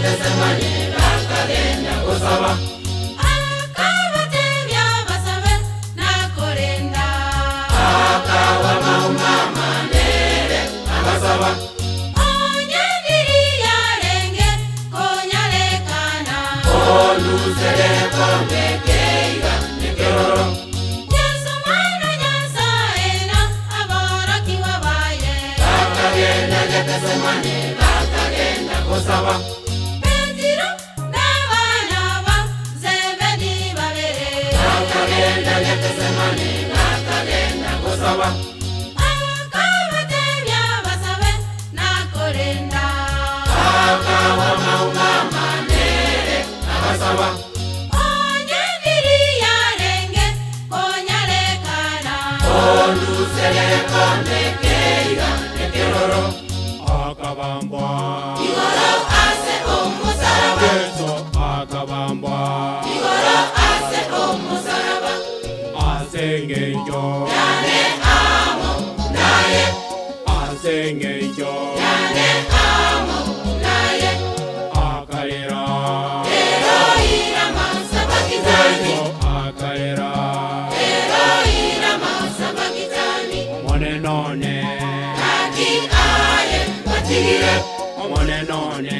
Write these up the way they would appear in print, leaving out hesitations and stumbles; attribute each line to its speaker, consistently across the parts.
Speaker 1: Getsemani bakagenda gusaba.
Speaker 2: Akabatebya basabe nakorenda.
Speaker 1: Akawa maumama nere abasaba.
Speaker 2: Onyandiri yarenge konyalekana.
Speaker 1: Oluzele konge keiga nekero.
Speaker 2: Yesu mwana nyasaena abarakiwa baye.
Speaker 1: Bakagenda Getsemani bakagenda gusaba.
Speaker 2: Petero n'abana ba Zebedi babere.
Speaker 1: Bakagenda Getsemani bakagenda gusaba.
Speaker 2: Akabatebya basabe nakorenda.
Speaker 1: Akawa maumama nere abasaba.
Speaker 2: Onyandiri yarenge konyalekana.
Speaker 1: Oluzele konge keiga nekero.
Speaker 3: Akabambwa
Speaker 2: Igoro ase omusaraba.
Speaker 3: Yesu akabambwa
Speaker 2: Igoro ase omusaraba.
Speaker 3: asengenjo
Speaker 2: Yane amo naye.
Speaker 3: asengenjo
Speaker 2: Yane amo naye.
Speaker 3: akalera
Speaker 2: Erohira masabakitani.
Speaker 3: Yesu akalera
Speaker 2: Erohira masabakitani.
Speaker 3: monenone
Speaker 2: Kaki aye watigire.
Speaker 3: monenone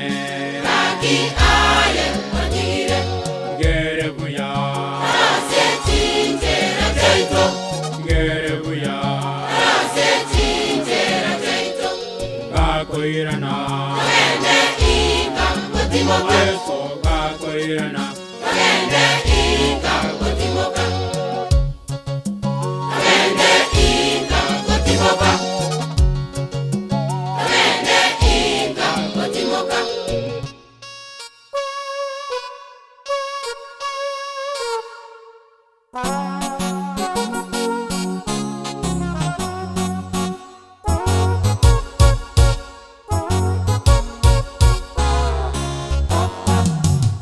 Speaker 2: Kaki aye watigire.
Speaker 3: gerebuya
Speaker 2: Ase chinjera chaito.
Speaker 3: gerebuya
Speaker 2: Ase chinjera chaito.
Speaker 3: gakoirana
Speaker 2: Kagende inga kutimoka.
Speaker 3: Yesu gakoirana
Speaker 2: Kagende inga kutimoka. Kagende inga kutimoka. Kagende inga kutimoka.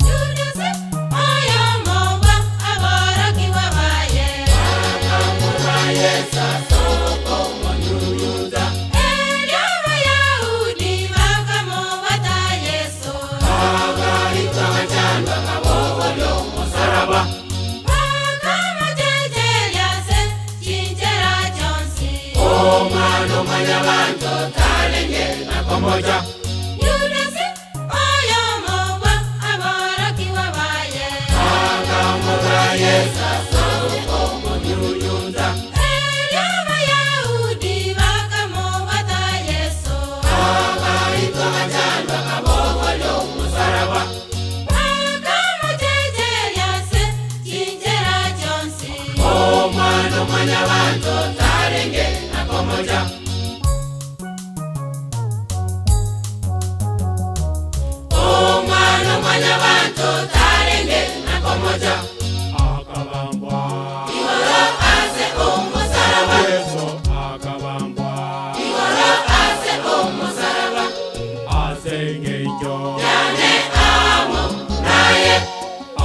Speaker 2: Judasi oyo mowa abarakiwa baye.
Speaker 1: Yesu soko monyunyuza.
Speaker 2: Eri Abayahudi bakamubata Yesu.
Speaker 1: Agarika bacandwa kabobolo musaraba.
Speaker 2: Bakamujejerya se chinjera chonsi.
Speaker 1: Omwana omanyabantu talenge nakomoja.
Speaker 2: Judasi oyo mowa abarakiwa baye.
Speaker 1: Akamuga Yesu soko monyunyuza.
Speaker 2: Eri Abayahudi bakamubata Yesu.
Speaker 1: Agarika bacandwa kabobolo musaraba.
Speaker 2: Bakamujejerya se chinjera chonsi.
Speaker 1: Omwana omanyabantu talenge nakomoja. Omwana omanyabantu talenge nakomoja.
Speaker 3: akabambwa
Speaker 2: Igoro ase omusaraba.
Speaker 3: Yesu akabambwa
Speaker 2: Igoro ase omusaraba.
Speaker 3: asengenjo
Speaker 2: Yane amo naye.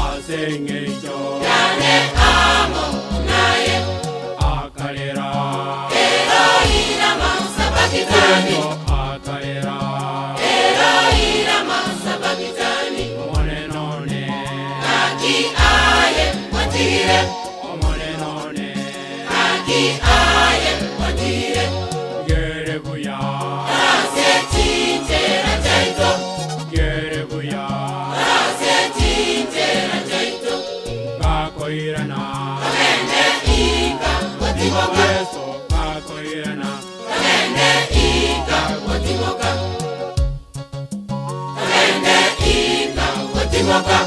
Speaker 3: asengenjo
Speaker 2: Yane amo naye.
Speaker 3: akalera
Speaker 2: Erohira masabakitani.
Speaker 3: Yesu akalera
Speaker 2: Erohira masabakitani.
Speaker 3: monenone
Speaker 2: Kaki aye watigire.
Speaker 3: monenone
Speaker 2: Kaki aye watigire.
Speaker 3: gerebuya
Speaker 2: Ase chinjera chaito.
Speaker 3: gerebuya
Speaker 2: Ase chinjera chaito.
Speaker 3: gakoirana
Speaker 2: Kagende inga kutimoka.
Speaker 3: Yesu gakoirana
Speaker 2: Kagende inga kutimoka. Kagende inga kutimoka.